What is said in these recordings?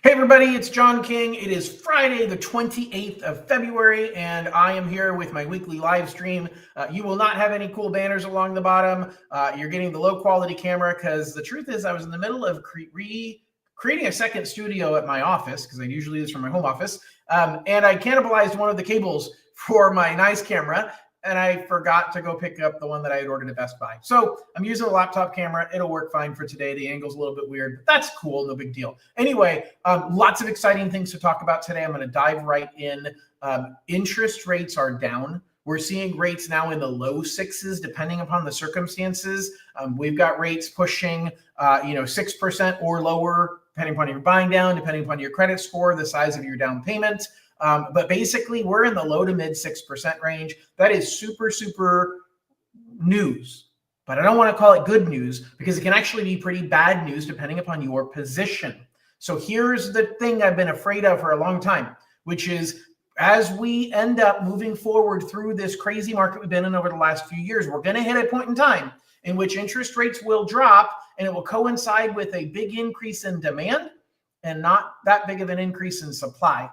Hey everybody, it's John King. It is Friday, the 28th of February, and I am here with my weekly live stream. You will not have any cool banners along the bottom. You're getting the low quality camera because the truth is I was in the middle of creating a second studio at my office because I usually do this from my home office, and I cannibalized one of the cables for my nice camera, and I forgot to go pick up the one that I had ordered at Best Buy. So I'm using a laptop camera. It'll work fine for today. The angle's a little bit weird, but that's cool. No big deal. Anyway, lots of exciting things to talk about today. I'm going to dive right in. Interest rates are down. We're seeing rates now in the low sixes, depending upon the circumstances. We've got rates pushing, 6% or lower, depending upon your buying down, depending upon your credit score, the size of your down payment. But basically, we're in the low to mid 6% range. That is super, super news. But I don't want to call it good news because it can actually be pretty bad news depending upon your position. So here's the thing I've been afraid of for a long time, which is as we end up moving forward through this crazy market we've been in over the last few years, we're going to hit a point in time in which interest rates will drop and it will coincide with a big increase in demand and not that big of an increase in supply.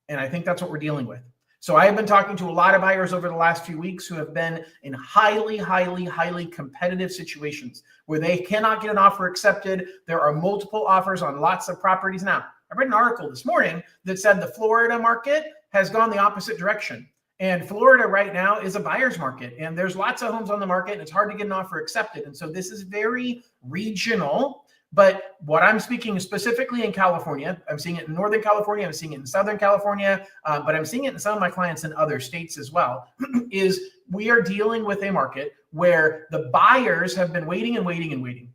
And I think that's what we're dealing with. So I have been talking to a lot of buyers over the last few weeks who have been in highly, highly, highly competitive situations where they cannot get an offer accepted. There are multiple offers on lots of properties. Now, I read an article this morning that said the Florida market has gone the opposite direction. And Florida right now is a buyer's market. And there's lots of homes on the market and it's hard to get an offer accepted. And so this is very regional. But what I'm speaking specifically in California, I'm seeing it in Northern California, I'm seeing it in Southern California, but I'm seeing it in some of my clients in other states as well, is we are dealing with a market where the buyers have been waiting and waiting and waiting.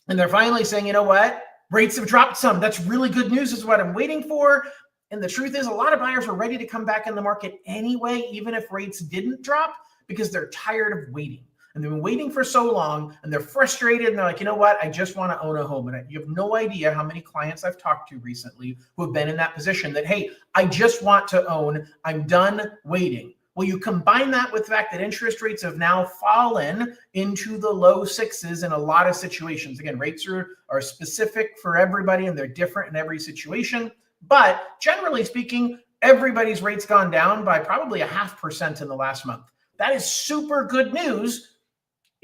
And they're finally saying, you know what? Rates have dropped some. That's really good news. This is what I'm waiting for. And the truth is a lot of buyers are ready to come back in the market anyway, even if rates didn't drop, because they're tired of waiting. And they've been waiting for so long and they're frustrated and they're like, you know what? I just want to own a home. And you have no idea how many clients I've talked to recently who have been in that position that, hey, I just want to own. I'm done waiting. Well, you combine that with the fact that interest rates have now fallen into the low sixes in a lot of situations. Again, rates are specific for everybody and they're different in every situation. But generally speaking, everybody's rates gone down by probably 0.5% in the last month. That is super good news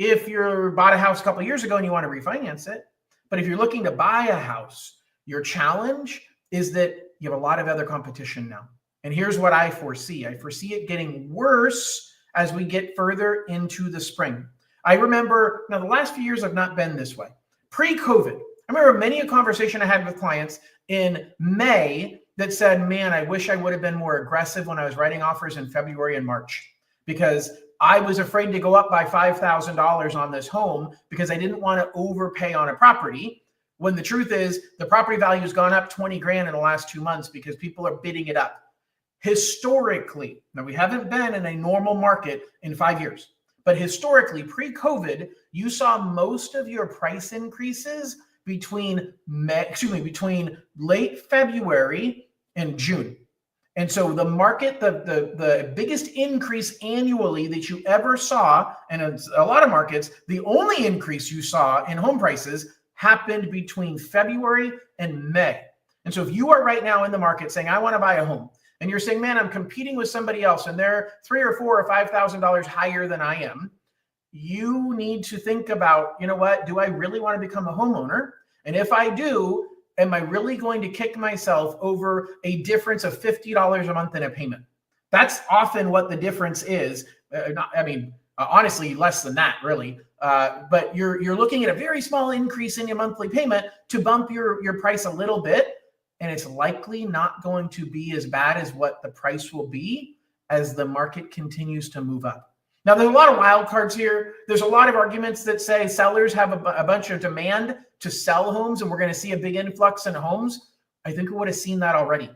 if you bought a house a couple of years ago and you want to refinance it. But if you're looking to buy a house, your challenge is that you have a lot of other competition now. And here's what I foresee. I foresee it getting worse as we get further into the spring. I remember, now the last few years have not been this way. Pre-COVID, I remember many a conversation I had with clients in May that said, man, I wish I would have been more aggressive when I was writing offers in February and March because I was afraid to go up by $5,000 on this home because I didn't want to overpay on a property. When the truth is the property value has gone up 20 grand in the last 2 months because people are bidding it up. Historically, now we haven't been in a normal market in 5 years, but historically pre-COVID, you saw most of your price increases between late February and June. And so the market, the biggest increase annually that you ever saw, and it's a lot of markets, the only increase you saw in home prices happened between February and May. And so if you are right now in the market saying, I want to buy a home, and you're saying, man, I'm competing with somebody else and they're $3,000 or $4,000 or $5,000 higher than I am, you need to think about, you know what, do I really want to become a homeowner? And if I do, am I really going to kick myself over a difference of $50 a month in a payment? That's often what the difference is. Honestly, less than that, really. But you're looking at a very small increase in your monthly payment to bump your price a little bit, and it's likely not going to be as bad as what the price will be as the market continues to move up. Now, there's a lot of wild cards here. There's a lot of arguments that say sellers have a bunch of demand to sell homes and we're going to see a big influx in homes. I think we would have seen that already.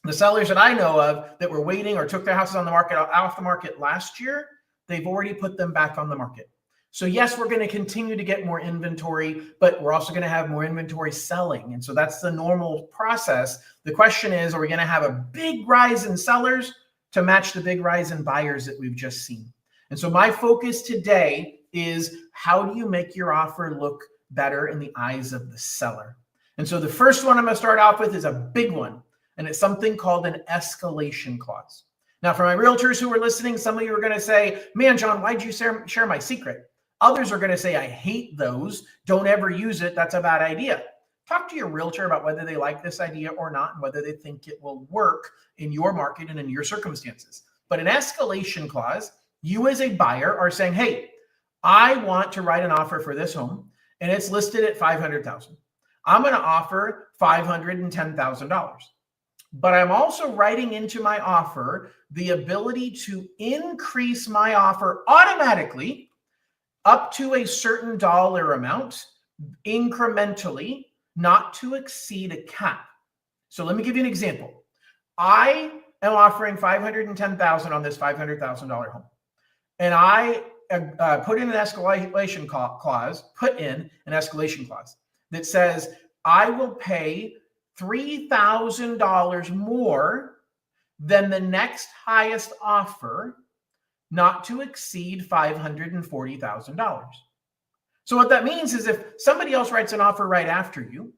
The sellers that I know of that were waiting or took their houses on the market off the market last year, they've already put them back on the market. So yes, we're going to continue to get more inventory, but we're also going to have more inventory selling. And so that's the normal process. The question is, are we going to have a big rise in sellers to match the big rise in buyers that we've just seen? And so my focus today is how do you make your offer look better in the eyes of the seller? And so the first one I'm going to start off with is a big one, and it's something called an escalation clause. Now, for my realtors who are listening, some of you are going to say, man, John, why'd you share my secret? Others are going to say, I hate those. Don't ever use it. That's a bad idea. Talk to your realtor about whether they like this idea or not, and whether they think it will work in your market and in your circumstances. But an escalation clause, you as a buyer are saying, hey, I want to write an offer for this home, and it's listed at $500,000. I'm going to offer $510,000. But I'm also writing into my offer the ability to increase my offer automatically up to a certain dollar amount incrementally, not to exceed a cap. So let me give you an example. I am offering $510,000 on this $500,000 home. And I put in an escalation clause that says I will pay $3,000 more than the next highest offer, not to exceed $540,000. So what that means is if somebody else writes an offer right after you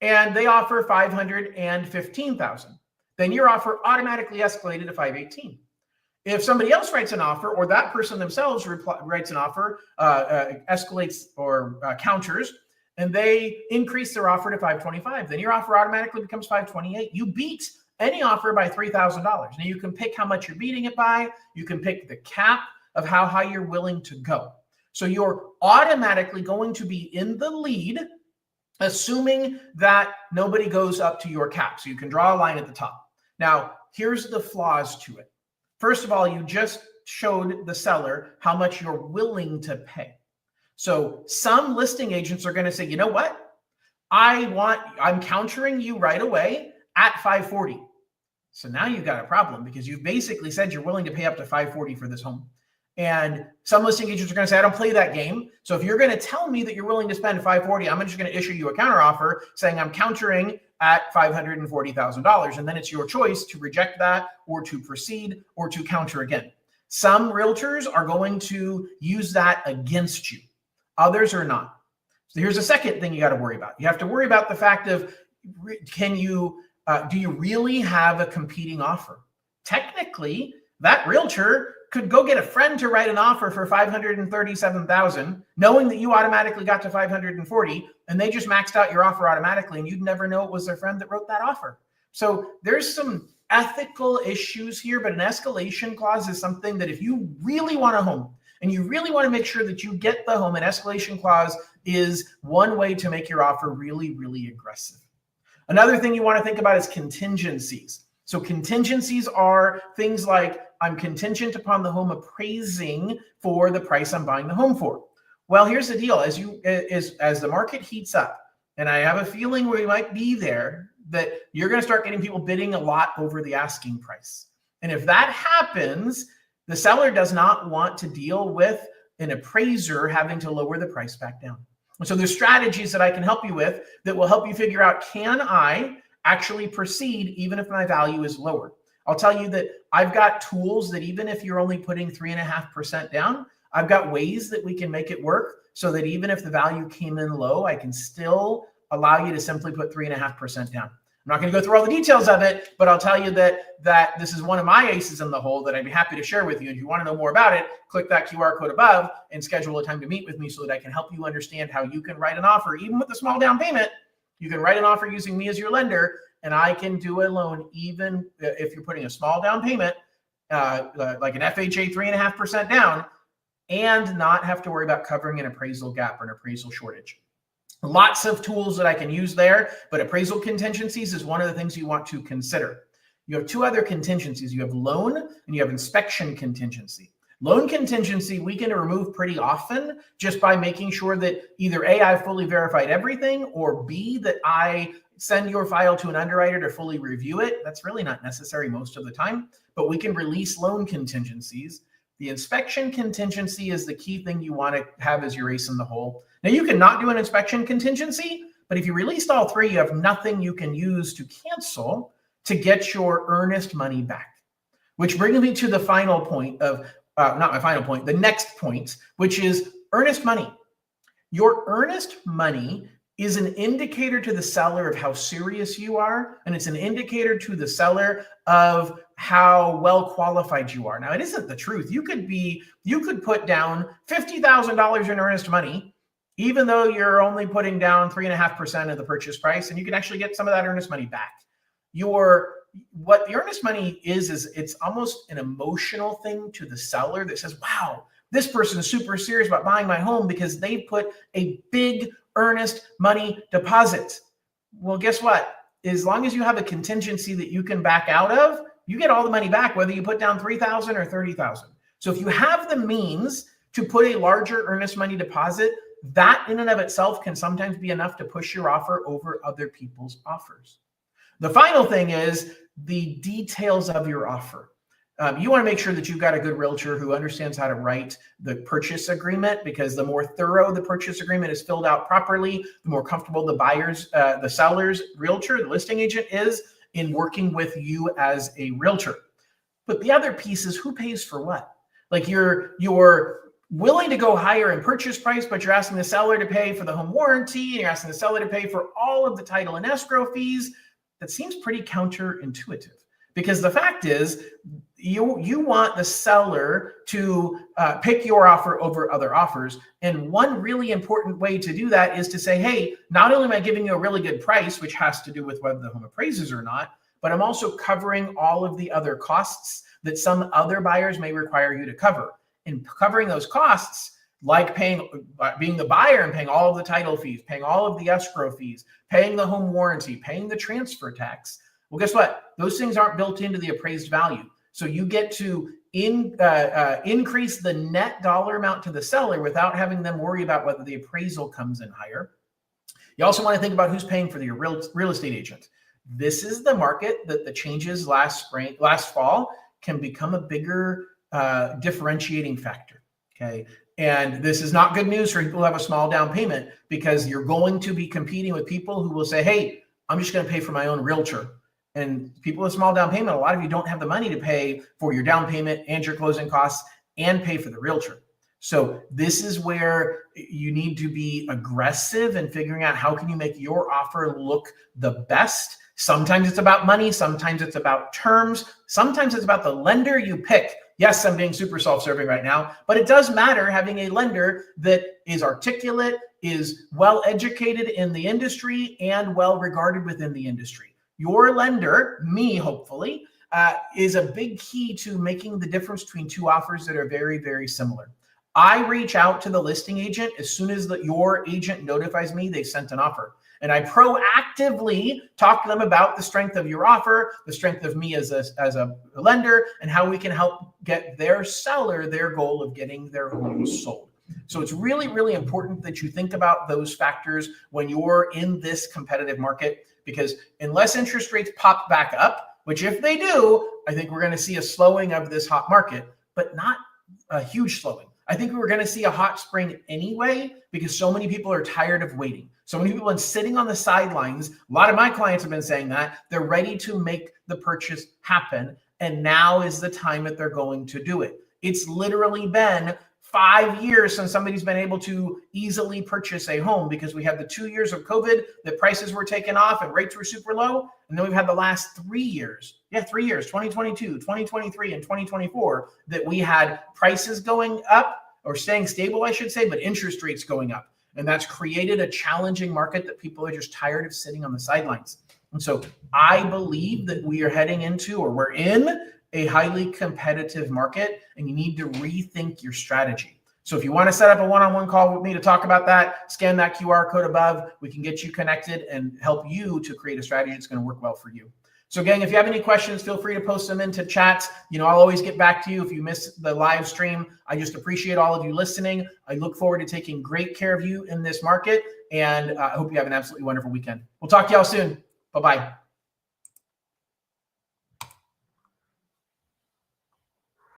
and they offer $515,000, then your offer automatically escalated to $518,000. If somebody else writes an offer, or that person themselves writes an offer, escalates or counters, and they increase their offer to $525,000, then your offer automatically becomes $528,000. You beat any offer by $3,000. Now you can pick how much you're beating it by. You can pick the cap of how high you're willing to go. So you're automatically going to be in the lead, assuming that nobody goes up to your cap. So you can draw a line at the top. Now, here's the flaws to it. First of all, you just showed the seller how much you're willing to pay. So some listing agents are going to say, you know what? I'm countering you right away at $540,000. So now you've got a problem because you've basically said you're willing to pay up to $540,000 for this home. And some listing agents are going to say, I don't play that game. So if you're going to tell me that you're willing to spend $540,000, I'm just going to issue you a counteroffer saying I'm countering at $540,000. And then it's your choice to reject that or to proceed or to counter again. Some realtors are going to use that against you. Others are not. So here's a second thing you got to worry about. You have to worry about the fact of, do you really have a competing offer? Technically, that realtor could go get a friend to write an offer for $537,000, knowing that you automatically got to $540,000, and they just maxed out your offer automatically, and you'd never know it was their friend that wrote that offer. So there's some ethical issues here, but an escalation clause is something that if you really want a home and you really want to make sure that you get the home, an escalation clause is one way to make your offer really, really aggressive. Another thing you want to think about is contingencies. So contingencies are things like, I'm contingent upon the home appraising for the price I'm buying the home for. Well, here's the deal. As the market heats up, and I have a feeling we might be there, that you're going to start getting people bidding a lot over the asking price. And if that happens, the seller does not want to deal with an appraiser having to lower the price back down. So there's strategies that I can help you with that will help you figure out, can I actually proceed even if my value is lower? I'll tell you that I've got tools that even if you're only putting 3.5% down, I've got ways that we can make it work so that even if the value came in low, I can still allow you to simply put 3.5% down. I'm not going to go through all the details of it, but I'll tell you that this is one of my aces in the hole that I'd be happy to share with you. If you want to know more about it, click that QR code above and schedule a time to meet with me so that I can help you understand how you can write an offer, even with a small down payment. You can write an offer using me as your lender, and I can do a loan even if you're putting a small down payment, like an FHA 3.5% down, and not have to worry about covering an appraisal gap or an appraisal shortage. Lots of tools that I can use there, but appraisal contingencies is one of the things you want to consider. You have two other contingencies. You have loan and you have inspection contingency. Loan contingency, we can remove pretty often just by making sure that either A, I've fully verified everything, or B, that I send your file to an underwriter to fully review it. That's really not necessary most of the time, but we can release loan contingencies. The inspection contingency is the key thing you want to have as your ace in the hole. Now, you can not do an inspection contingency, but if you released all three, you have nothing you can use to cancel to get your earnest money back. Which brings me to the final point of, not my final point, the next point, which is earnest money. Your earnest money is an indicator to the seller of how serious you are, and it's an indicator to the seller of how well qualified you are. Now, it isn't the truth. You could put down $50,000 in earnest money, even though you're only putting down 3.5% of the purchase price, and you can actually get some of that earnest money back. What the earnest money is it's almost an emotional thing to the seller that says, wow, this person is super serious about buying my home because they put a big earnest money deposit. Well, guess what? As long as you have a contingency that you can back out of, you get all the money back, whether you put down $3,000 or $30,000. So if you have the means to put a larger earnest money deposit, that in and of itself can sometimes be enough to push your offer over other people's offers. The final thing is the details of your offer. You want to make sure that you've got a good realtor who understands how to write the purchase agreement, because the more thorough the purchase agreement is filled out properly, the more comfortable the seller's realtor, the listing agent is in working with you as a realtor. But the other piece is who pays for what? Like you're willing to go higher in purchase price, but you're asking the seller to pay for the home warranty, you're asking the seller to pay for all of the title and escrow fees. That seems pretty counterintuitive, because the fact is you want the seller to pick your offer over other offers. And one really important way to do that is to say, hey, not only am I giving you a really good price, which has to do with whether the home appraises or not, but I'm also covering all of the other costs that some other buyers may require you to cover. And covering those costs, like being the buyer and paying all of the title fees, paying all of the escrow fees, paying the home warranty, paying the transfer tax. Well, guess what? Those things aren't built into the appraised value. So you get to increase the net dollar amount to the seller without having them worry about whether the appraisal comes in higher. You also want to think about who's paying for your real estate agent. This is the market that the changes last fall can become a bigger differentiating factor. Okay. And this is not good news for people who have a small down payment, because you're going to be competing with people who will say, hey, I'm just going to pay for my own realtor. And people with small down payment, a lot of you don't have the money to pay for your down payment and your closing costs and pay for the realtor. So this is where you need to be aggressive in figuring out how can you make your offer look the best. Sometimes it's about money. Sometimes it's about terms. Sometimes it's about the lender you pick. Yes, I'm being super self-serving right now, but it does matter having a lender that is articulate, is well-educated in the industry, and well-regarded within the industry. Your lender, me hopefully, is a big key to making the difference between two offers that are very, very similar. I reach out to the listing agent as soon as your agent notifies me they sent an offer. And I proactively talk to them about the strength of your offer, the strength of me as a lender, and how we can help get their seller their goal of getting their home sold. So it's really, really important that you think about those factors when you're in this competitive market, because unless interest rates pop back up, which if they do, I think we're going to see a slowing of this hot market, but not a huge slowing. I think we're going to see a hot spring anyway, because so many people are tired of waiting. So many people are sitting on the sidelines. A lot of my clients have been saying that they're ready to make the purchase happen. And now is the time that they're going to do it. It's literally been 5 years since somebody's been able to easily purchase a home, because we had the 2 years of COVID that prices were taken off and rates were super low. And then we've had the last 3 years. 3 years, 2022, 2023, and 2024, that we had prices going up, or staying stable, I should say, but interest rates going up. And that's created a challenging market that people are just tired of sitting on the sidelines. And so I believe that we are heading into, or we're in, a highly competitive market, and you need to rethink your strategy. So if you want to set up a one-on-one call with me to talk about that, scan that QR code above. We can get you connected and help you to create a strategy that's going to work well for you. So gang, if you have any questions, feel free to post them into chat. I'll always get back to you if you miss the live stream. I just appreciate all of you listening. I look forward to taking great care of you in this market, and I hope you have an absolutely wonderful weekend. We'll talk to y'all soon. Bye-bye.